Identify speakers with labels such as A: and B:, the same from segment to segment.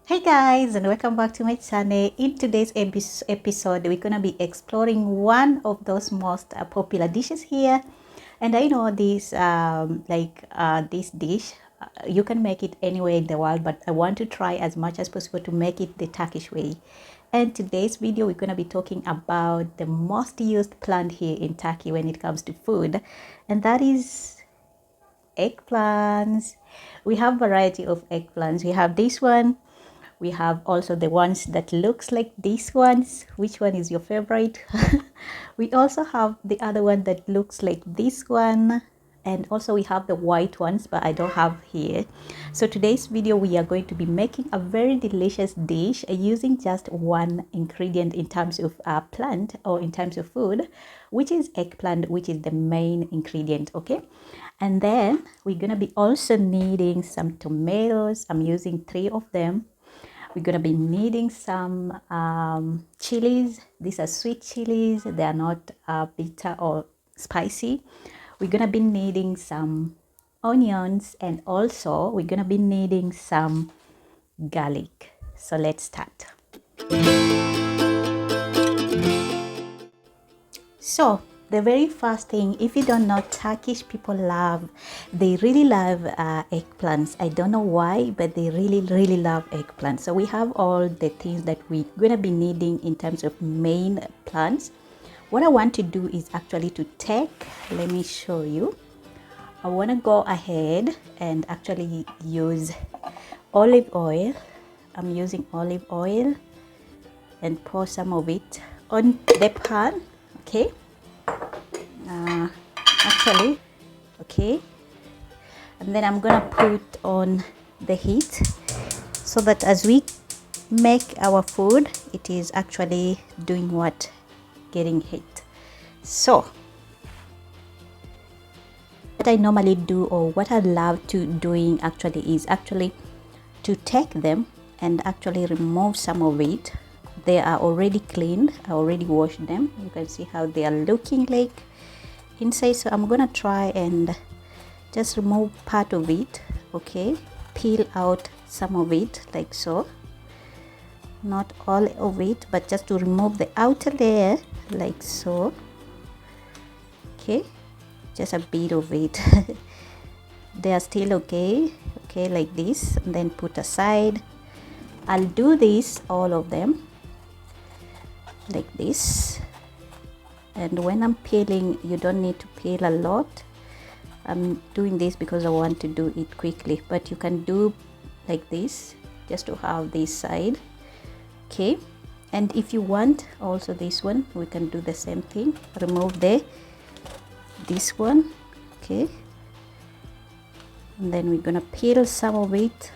A: Hey guys, and welcome back to my channel. In today's episode, we're gonna be exploring one of those most popular dishes here. And I know this dish, you can make it anywhere in the world, but I want to try as much as possible to make it the Turkish way. And today's video, we're gonna be talking about the most used plant here in Turkey when it comes to food, and that is eggplants. We have variety of eggplants. We have this one. We have also the ones that looks like these ones. Which one is your favorite? We also have the other one that looks like this one, and also we have the white ones, but I don't have here. So today's video we are going to be making a very delicious dish using just one ingredient in terms of plant or in terms of food, which is eggplant, which is the main ingredient. Okay, and then we're gonna be also needing some tomatoes. I'm using 3 of them. We're gonna be needing some chilies. These are sweet chilies. They are not bitter or spicy. We're gonna be needing some onions, and also we're gonna be needing some garlic. So let's start. So the very first thing, if you don't know, Turkish people they really love eggplants. I don't know why, but they really love eggplants. So we have all the things that we're gonna be needing in terms of main plants. What I want to do is actually to take, let me show you. I want to go ahead and actually use olive oil. I'm using olive oil and pour some of it on the pan. Okay, actually, okay, and then I'm gonna put on the heat so that as we make our food, it is actually doing what? Getting heat. So what I normally do, or what I love to doing actually, is actually to take them and actually remove some of it. They are already cleaned. I already washed them. You can see how they are looking like inside. So I'm gonna try and just remove part of it. Okay, peel out some of it like so, not all of it, but just to remove the outer layer like so. Okay, just a bit of it. They are still okay, like this, and then put aside. I'll do this, all of them, like this. And when I'm peeling, you don't need to peel a lot. I'm doing this because I want to do it quickly, but you can do like this just to have this side. Okay, and if you want also this one, we can do the same thing. Remove this one. Okay, and then we're gonna peel some of it.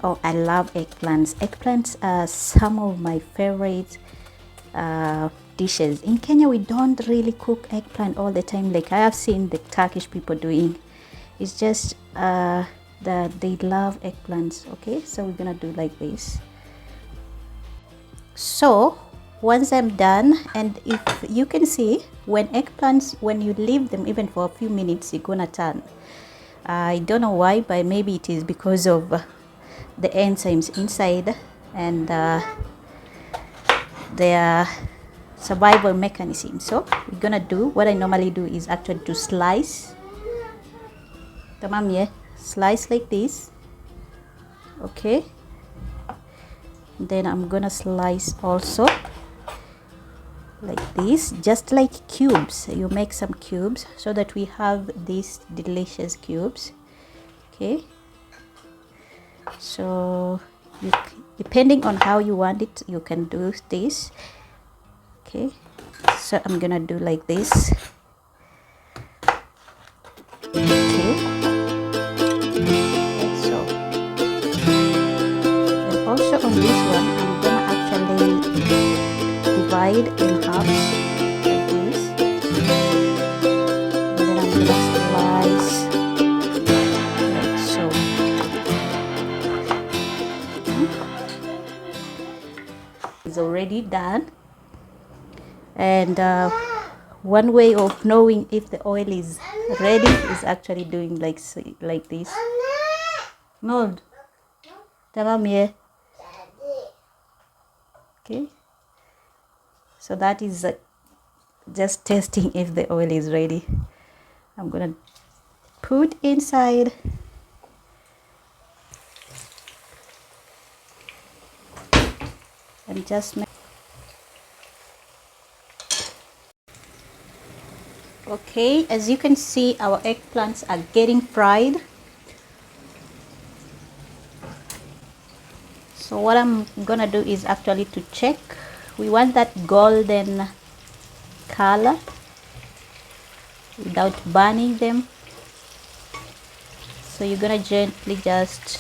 A: Oh, I love eggplants. Eggplants are some of my favorite dishes. In Kenya, we don't really cook eggplant all the time like I have seen the Turkish people doing. It's just that they love eggplants. Okay, so we're gonna do like this. So once I'm done, and if you can see, when eggplants, when you leave them even for a few minutes, they're gonna turn. I don't know why, but maybe it is because of the enzymes inside and their survival mechanism. So we're gonna do what I normally do is actually to slice. Tamam, yeah, slice like this. Okay, then I'm gonna slice also like this, just like cubes. You make some cubes so that we have these delicious cubes. Okay, so depending on how you want it, you can do this. Okay, so I'm gonna do like this. Okay, like so. And also on this one, I'm gonna actually divide in half like this, and then I'm gonna slice like so. It's already done. And one way of knowing if the oil is ready is actually doing like this. No, tamam ye. Okay, so that is just testing if the oil is ready. I'm gonna put inside. And just make. Okay, as you can see, our eggplants are getting fried. So what I'm gonna do is actually to check. We want that golden color without burning them. So you're gonna gently just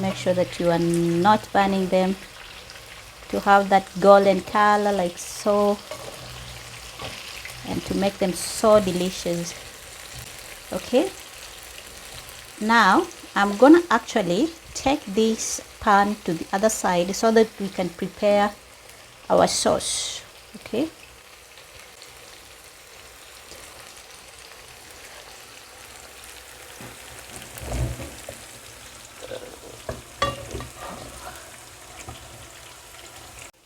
A: make sure that you are not burning them, to have that golden color like so, and to make them so delicious. Okay, now I'm gonna actually take this pan to the other side so that we can prepare our sauce. Okay,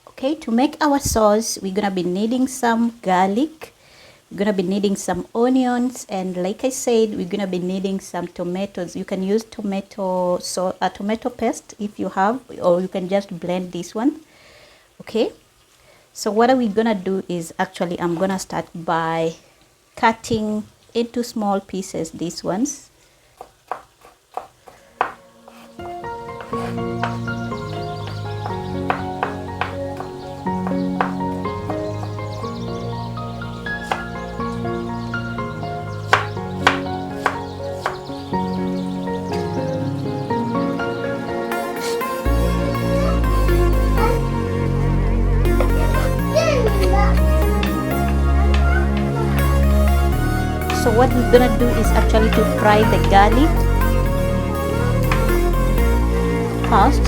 A: okay, to make our sauce, we're gonna be needing some garlic, we're gonna be needing some onions, and like I said, we're gonna be needing some tomatoes. You can use tomato paste if you have, or you can just blend this one. Okay, so what are we gonna do is actually I'm gonna start by cutting into small pieces these ones. So what we're gonna do is actually to fry the garlic first.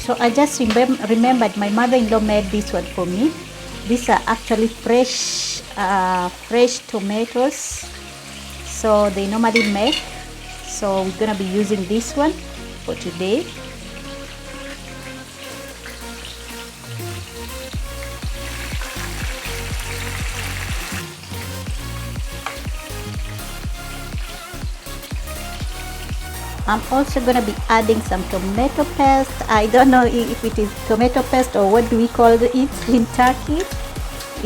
A: So I just remembered my mother-in-law made this one for me. These are actually fresh tomatoes, so they normally make. So we're gonna be using this one for today. I'm also going to be adding some tomato paste. I don't know if it is tomato paste or what do we call it in Turkey.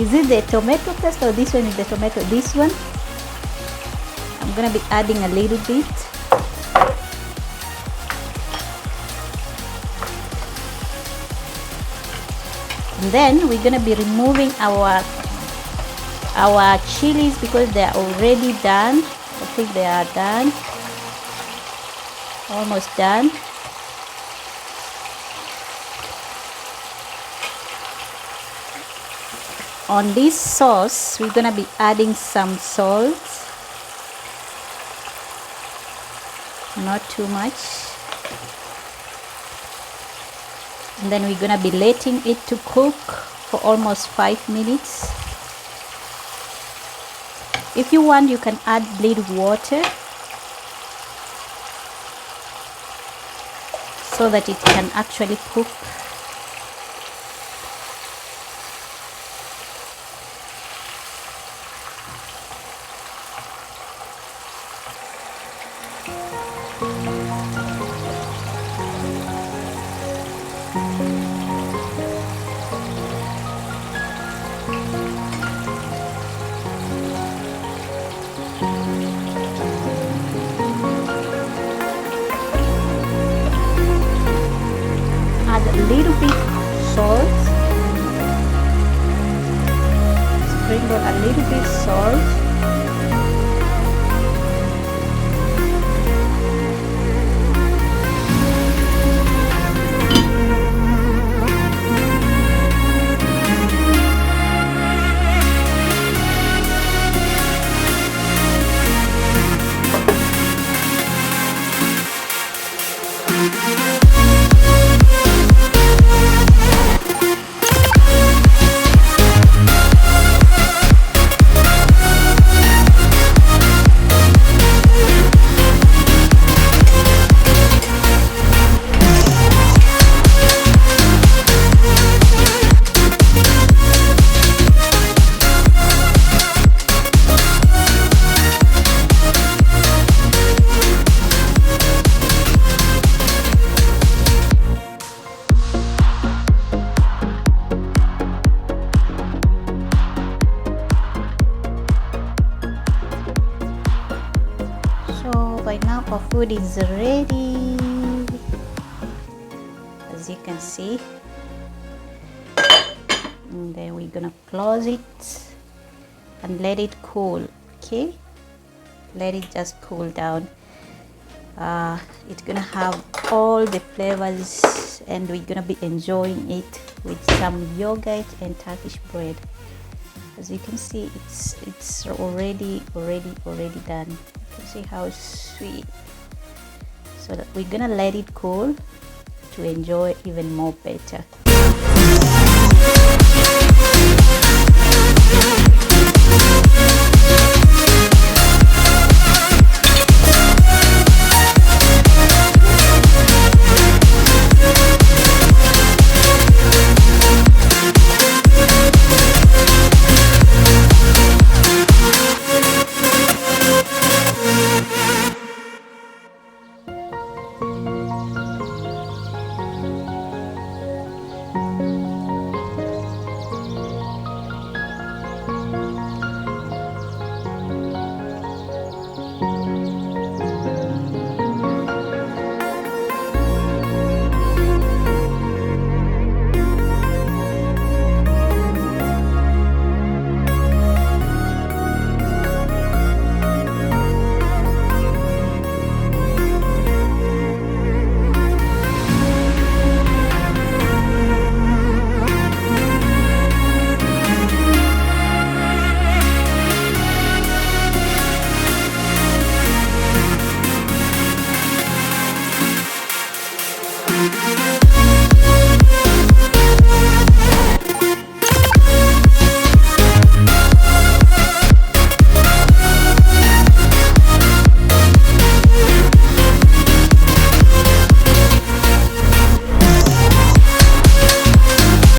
A: Is it the tomato paste or this one is the tomato? This one. I'm going to be adding a little bit. And then we're going to be removing our chilies because they are already done. I think they are done. Almost done. On this sauce, we're gonna be adding some salt, not too much, and then we're gonna be letting it to cook for almost 5 minutes. If you want, you can add little water so that it can actually cook. a little bit salt. By now our food is ready, as you can see, and then we're gonna close it and let it cool. Okay, let it just cool down. It's gonna have all the flavors and we're gonna be enjoying it with some yogurt and Turkish bread. As you can see, it's already done. You can see how sweet. So that we're gonna let it cool to enjoy even more better.
B: We'll be right back.